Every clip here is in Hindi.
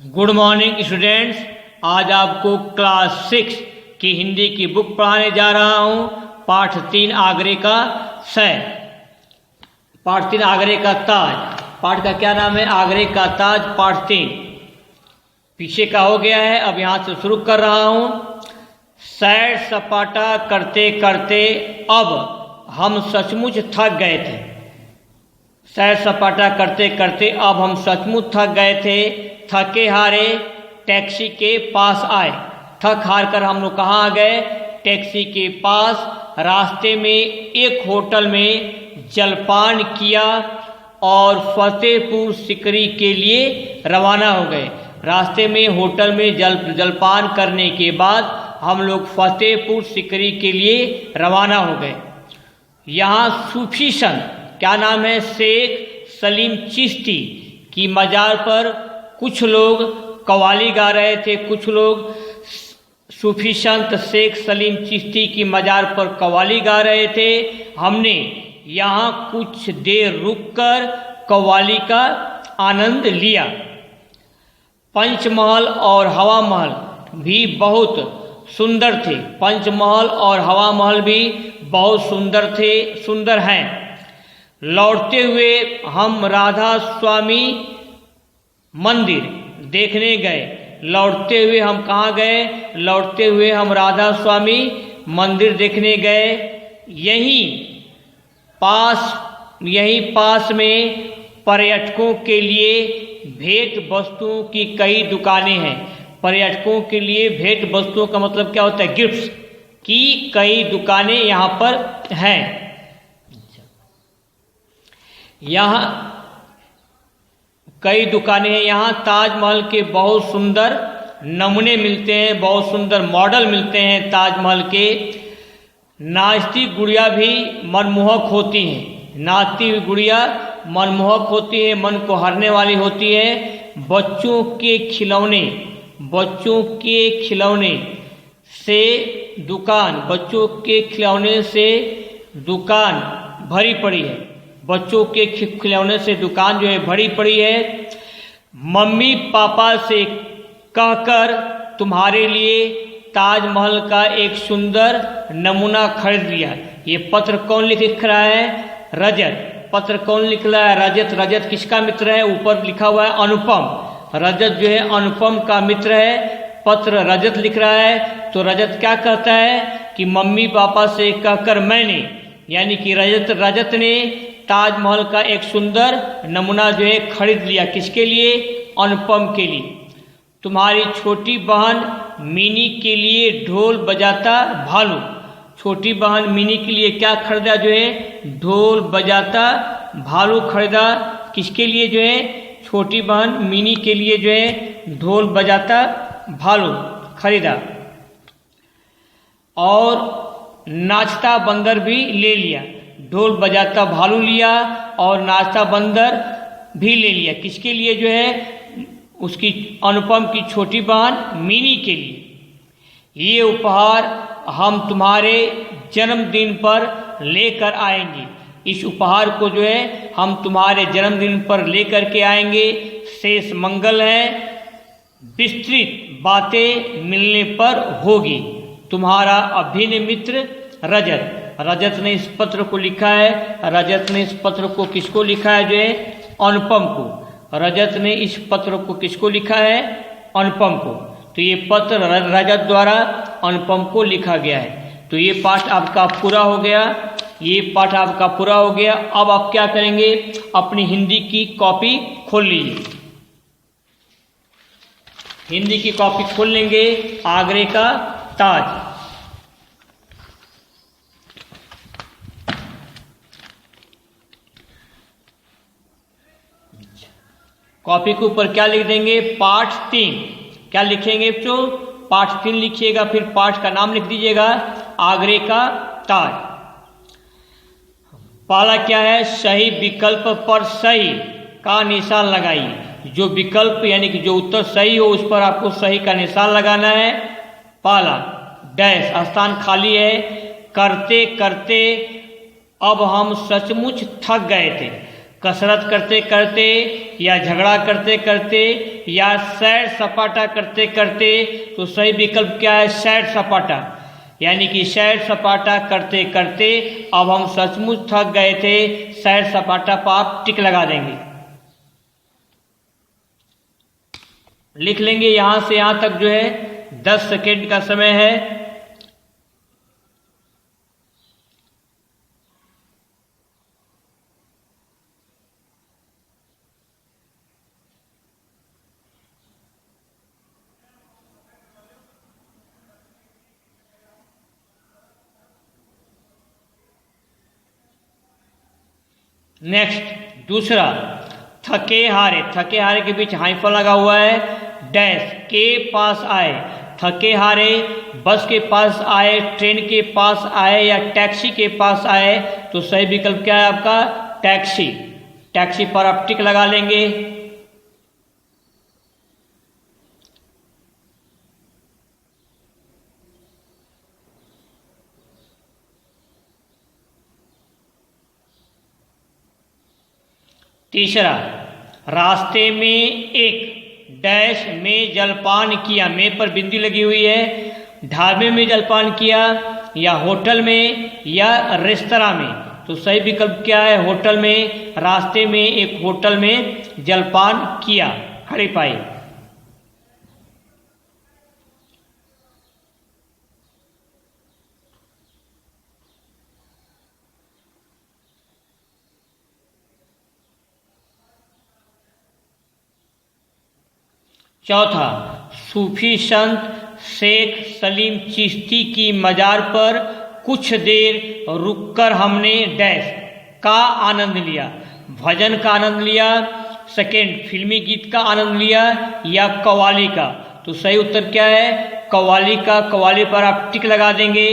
Good morning students. आज आपको क्लास 6 की हिंदी की बुक पढ़ाने जा रहा हूँ। पाठ 3 आगरे का सै, पाठ 3 आगरे का ताज। पाठ का क्या नाम है? आगरे का ताज, पाठ 3। पीछे का हो गया है, अब यहाँ से शुरू कर रहा हूँ। सैर सपाटा करते करते अब हम सचमुच थक गए थे। सैर सपाटा करते करते अब हम सचमुच थक गए थे। थके हारे टैक्सी के पास आए। थक हार कर हम लोग कहाँ आ गए? टैक्सी के पास। रास्ते में एक होटल में जलपान किया और फतेहपुर सिकरी के लिए रवाना हो गए। रास्ते में होटल में जलपान करने के बाद हम लोग फतेहपुर सिकरी के लिए रवाना हो गए। यहाँ सूफी संत, क्या नाम है, शेख सलीम चिश्ती की मजार पर कुछ लोग कव्वाली गा रहे थे। कुछ लोग सूफी संत शेख सलीम चिश्ती की मजार पर कव्वाली गा रहे थे। हमने यहाँ कुछ देर रुककर कव्वाली का आनंद लिया। पंचमहल और हवा महल भी बहुत सुंदर थे। पंचमहल और हवा महल भी बहुत सुंदर हैं। लौटते हुए हम राधा स्वामी मंदिर देखने गए। लौटते हुए हम कहाँ गए? लौटते हुए हम राधा स्वामी मंदिर देखने गए। यहीं पास में पर्यटकों के लिए भेंट वस्तुओं की कई दुकानें हैं। पर्यटकों के लिए भेंट वस्तुओं का मतलब क्या होता है? गिफ्ट्स की कई दुकानें यहाँ पर हैं। यहाँ कई दुकानें हैं। यहाँ ताजमहल के बहुत सुंदर नमूने मिलते हैं, बहुत सुंदर मॉडल मिलते हैं ताजमहल के। नाचती गुड़िया भी मनमोहक होती हैं। नाचती हुई गुड़िया मनमोहक होती है, मन को हरने वाली होती है। बच्चों के खिलौने से दुकान भरी पड़ी है। बच्चों के खिलौने से दुकान जो है भरी पड़ी है। मम्मी पापा से कहकर तुम्हारे लिए ताजमहल का एक सुंदर नमूना खरीद लिया। ये पत्र कौन लिख रहा है? रजत। पत्र कौन लिख रहा है? रजत। रजत किसका मित्र है? ऊपर लिखा हुआ है अनुपम। रजत जो है अनुपम का मित्र है। पत्र रजत लिख रहा है। तो रजत क्या कहता है कि मम्मी पापा से कहकर मैंने, यानी कि रजत ने ताजमहल का एक सुंदर नमूना जो है खरीद लिया। किसके लिए? अनुपम के लिए। तुम्हारी छोटी बहन मिनी के लिए ढोल बजाता भालू। छोटी बहन मिनी के लिए क्या खरीदा? जो है ढोल बजाता भालू खरीदा। किसके लिए? जो है छोटी बहन मिनी के लिए जो है ढोल बजाता भालू खरीदा। और नाचता बंदर भी ले लिया। ढोल बजाता भालू लिया और नाचता बंदर भी ले लिया। किसके लिए? जो है उसकी अनुपम की छोटी बहन मिनी के लिए। ये उपहार हम तुम्हारे जन्मदिन पर लेकर आएंगे। इस उपहार को जो है हम तुम्हारे जन्मदिन पर लेकर के आएंगे। शेष मंगल है। विस्तृत बातें मिलने पर होगी। तुम्हारा अभिन्न मित्र रजत। रजत ने इस पत्र को लिखा है। रजत ने इस पत्र को किसको लिखा है? जो है अनुपम को। रजत ने इस पत्र को किसको लिखा है? अनुपम को। तो ये पत्र रजत द्वारा अनुपम को लिखा गया है। तो ये पाठ आपका पूरा हो गया। अब आप क्या करेंगे? अपनी हिंदी की कॉपी खोल लीजिए। हिंदी की कॉपी खोल लेंगे। आगरे का ताज। कॉपी के ऊपर क्या लिख देंगे? पाठ 3। क्या लिखेंगे बच्चों? पाठ 3 लिखिएगा। फिर पाठ का नाम लिख दीजिएगा, आगरे का ताज। पहला क्या है? सही विकल्प पर सही का निशान लगाइए। जो विकल्प यानी कि जो उत्तर सही हो उस पर आपको सही का निशान लगाना है। पहला डैश, स्थान खाली है। करते करते अब हम सचमुच थक गए थे। कसरत करते करते या झगड़ा करते करते या सैर सपाटा करते करते, तो सही विकल्प क्या है? सैर सपाटा। यानी कि सैर सपाटा करते करते अब हम सचमुच थक गए थे, सैर सपाटा पर आप टिक लगा देंगे। लिख लेंगे यहां से यहां तक जो है 10 सेकेंड का समय है। नेक्स्ट दूसरा, थके हारे। थके हारे के बीच हाइफन लगा हुआ है, डैश के पास आए। थके हारे बस के पास आए, ट्रेन के पास आए या टैक्सी के पास आए, तो सही विकल्प क्या है आपका? टैक्सी। टैक्सी पर आप टिक लगा लेंगे। तीसरा, रास्ते में एक डैश में जलपान किया। में पर बिंदी लगी हुई है। ढाबे में जलपान किया या होटल में या रेस्तरां में, तो सही विकल्प क्या है? होटल में। रास्ते में एक होटल में जलपान किया, खड़ी पाई। चौथा, सूफी संत शेख सलीम चिश्ती की मजार पर कुछ देर रुककर हमने डैश का आनंद लिया। भजन का आनंद लिया, सेकेंड फिल्मी गीत का आनंद लिया या कव्वाली का, तो सही उत्तर क्या है? कव्वाली का। कव्वाली पर आप टिक लगा देंगे।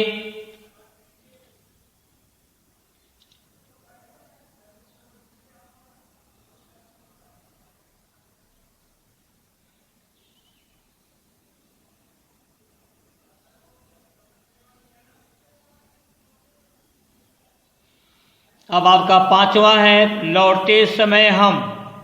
अब आपका पांचवा है, लौटते समय हम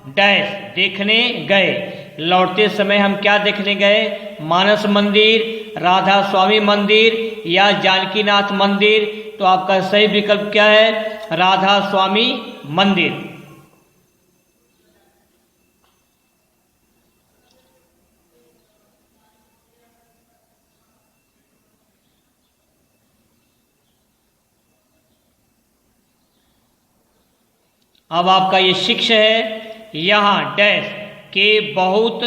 डैश देखने गए। लौटते समय हम क्या देखने गए? मानस मंदिर, राधा स्वामी मंदिर या जानकीनाथ मंदिर, तो आपका सही विकल्प क्या है? राधा स्वामी मंदिर। अब आपका ये सिक्स है, यहाँ डैश के बहुत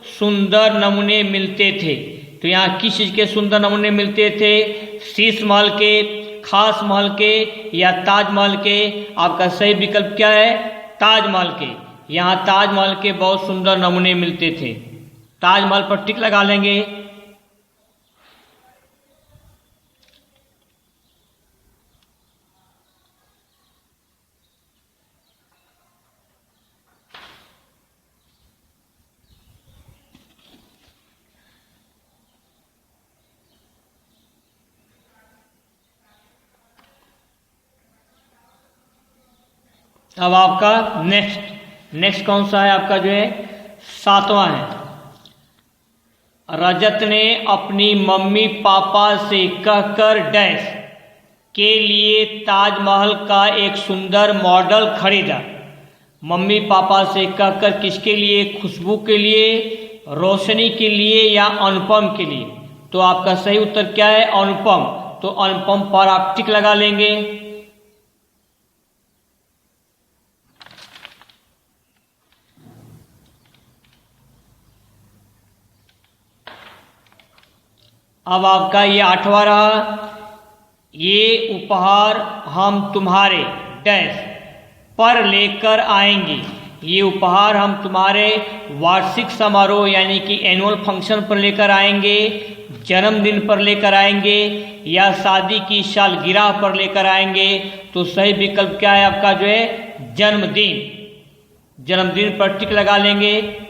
सुंदर नमूने मिलते थे। तो यहाँ किस चीज़ के सुंदर नमूने मिलते थे? शीश महल के, खास महल के या ताजमहल के। आपका सही विकल्प क्या है? ताजमहल के। यहाँ ताजमहल के बहुत सुंदर नमूने मिलते थे। ताजमहल पर टिक लगा लेंगे। अब आपका नेक्स्ट कौन सा है? आपका जो है सातवां है, रजत ने अपनी मम्मी पापा से कहकर डैश के लिए ताजमहल का एक सुंदर मॉडल खरीदा। मम्मी पापा से कहकर किसके लिए? खुशबू के लिए, रोशनी के लिए या अनुपम के लिए, तो आपका सही उत्तर क्या है? अनुपम। तो अनुपम पर आप टिक लगा लेंगे। अब आपका ये आठवां रहा, ये उपहार हम तुम्हारे डैश पर लेकर आएंगे। ये उपहार हम तुम्हारे वार्षिक समारोह यानी कि एनुअल फंक्शन पर लेकर आएंगे, जन्मदिन पर लेकर आएंगे या शादी की सालगिरह पर लेकर आएंगे। तो सही विकल्प क्या है आपका? जो है जन्मदिन। जन्मदिन पर टिक लगा लेंगे।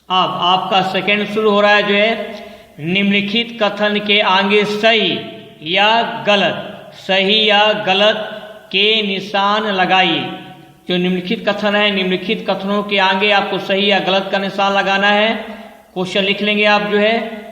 अब आपका सेकंड शुरू हो रहा है जो है निम्नलिखित कथन के आगे सही या गलत के निशान लगाइए। जो निम्नलिखित कथन है, निम्नलिखित कथनों के आगे आपको सही या गलत का निशान लगाना है। क्वेश्चन लिख लेंगे आप जो है।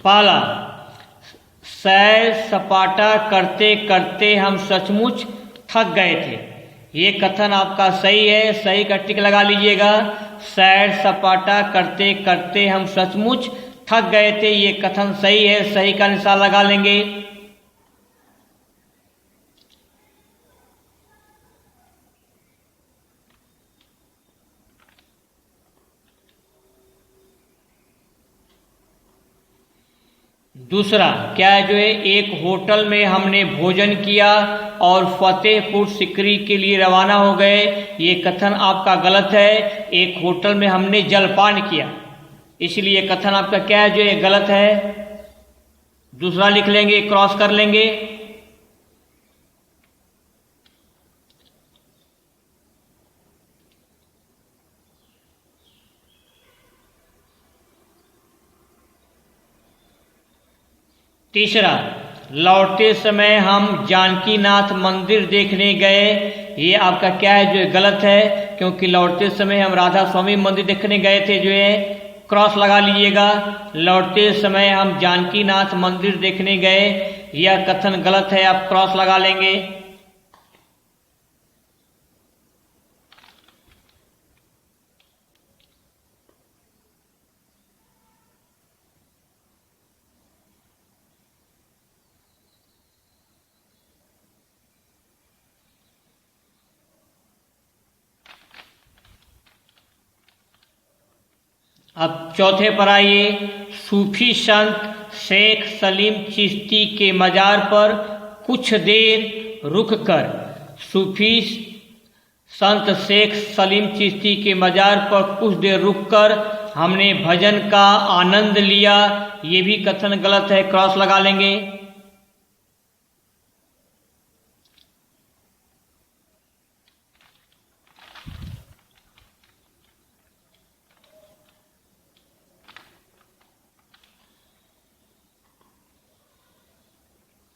पहला, सैर सपाटा करते करते हम सचमुच थक गए थे। ये कथन आपका सही है, सही का टिक लगा लीजिएगा। सैर सपाटा करते करते हम सचमुच थक गए थे, ये कथन सही है, सही का निशान लगा लेंगे। दूसरा, क्या है जो है एक होटल में हमने भोजन किया और फतेहपुर सिकरी के लिए रवाना हो गए, ये कथन आपका गलत है। एक होटल में हमने जलपान किया, इसलिए कथन आपका क्या है जो है गलत है। दूसरा लिख लेंगे, क्रॉस कर लेंगे। तीसरा, लौटते समय हम जानकीनाथ मंदिर देखने गए, ये आपका क्या है जो है गलत है, क्योंकि लौटते समय हम राधा स्वामी मंदिर देखने गए थे जो है, क्रॉस लगा लीजिएगा। लौटते समय हम जानकीनाथ मंदिर देखने गए, यह कथन गलत है, आप क्रॉस लगा लेंगे। अब चौथे पर आइए। सूफी संत शेख सलीम चिश्ती के मजार पर कुछ देर रुककर। सूफी संत शेख सलीम चिश्ती के मजार पर कुछ देर रुककर हमने भजन का आनंद लिया, ये भी कथन गलत है, क्रॉस लगा लेंगे।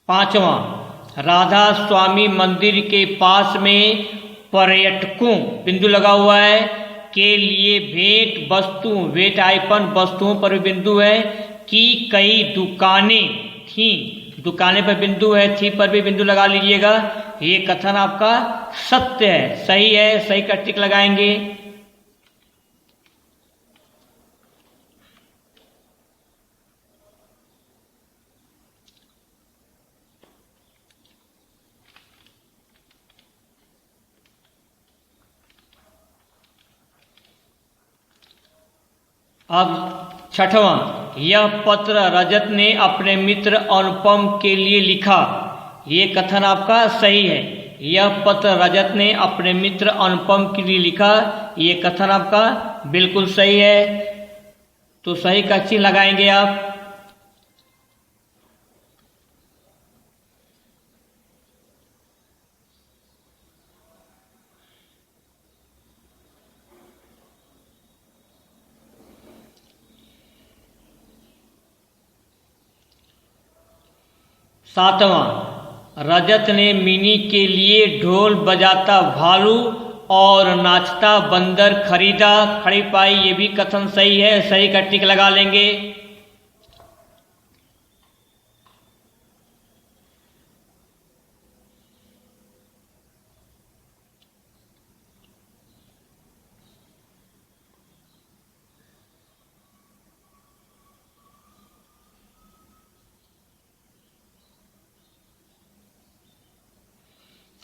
पांचवा, राधा स्वामी मंदिर के पास में पर्यटकों बिंदु लगा हुआ है के लिए भेंट वस्तु, वेट आइपन वस्तुओं पर भी बिंदु है कि कई दुकानें थी, दुकानें पर बिंदु है, थी पर भी बिंदु लगा लीजिएगा। ये कथन आपका सत्य है, सही है, सही का टिक लगाएंगे। अब छठवां, यह पत्र रजत ने अपने मित्र अनुपम के लिए लिखा, ये कथन आपका सही है। यह पत्र रजत ने अपने मित्र अनुपम के लिए लिखा, ये कथन आपका बिल्कुल सही है, तो सही का चिन्ह लगाएंगे आप। सातवां, रजत ने मिनी के लिए ढोल बजाता भालू और नाचता बंदर खरीदा, खड़ी पाई, ये भी कथन सही है, सही का टिक लगा लेंगे।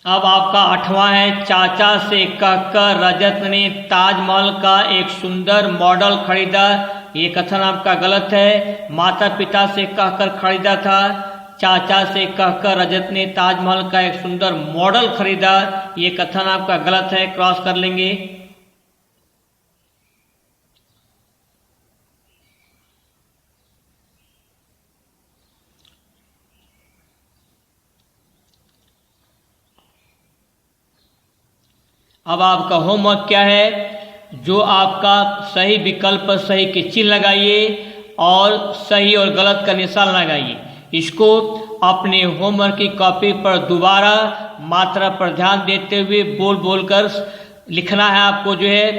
अब आपका आठवां है, चाचा से कहकर रजत ने ताजमहल का एक सुंदर मॉडल खरीदा, ये कथन आपका गलत है। माता पिता से कहकर खरीदा था। चाचा से कहकर रजत ने ताजमहल का एक सुंदर मॉडल खरीदा। ये कथन आपका गलत है, क्रॉस कर लेंगे। अब आपका होमवर्क क्या है? जो आपका सही विकल्प सही के चिन्ह लगाइए और सही और गलत का निशान लगाइए। इसको अपने होमवर्क की कॉपी पर दोबारा मात्रा पर ध्यान देते हुए बोल बोल कर लिखना है आपको जो है।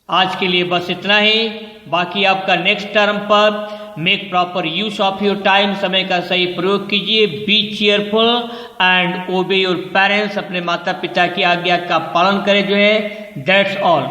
आज के लिए बस इतना ही। बाकी आपका नेक्स्ट टर्म पर make proper use of your time, समय का सही प्रयोग कीजिए। बी चेयरफुल एंड ओबे योर पेरेंट्स, अपने माता पिता की आज्ञा का पालन करें जो है। That's all.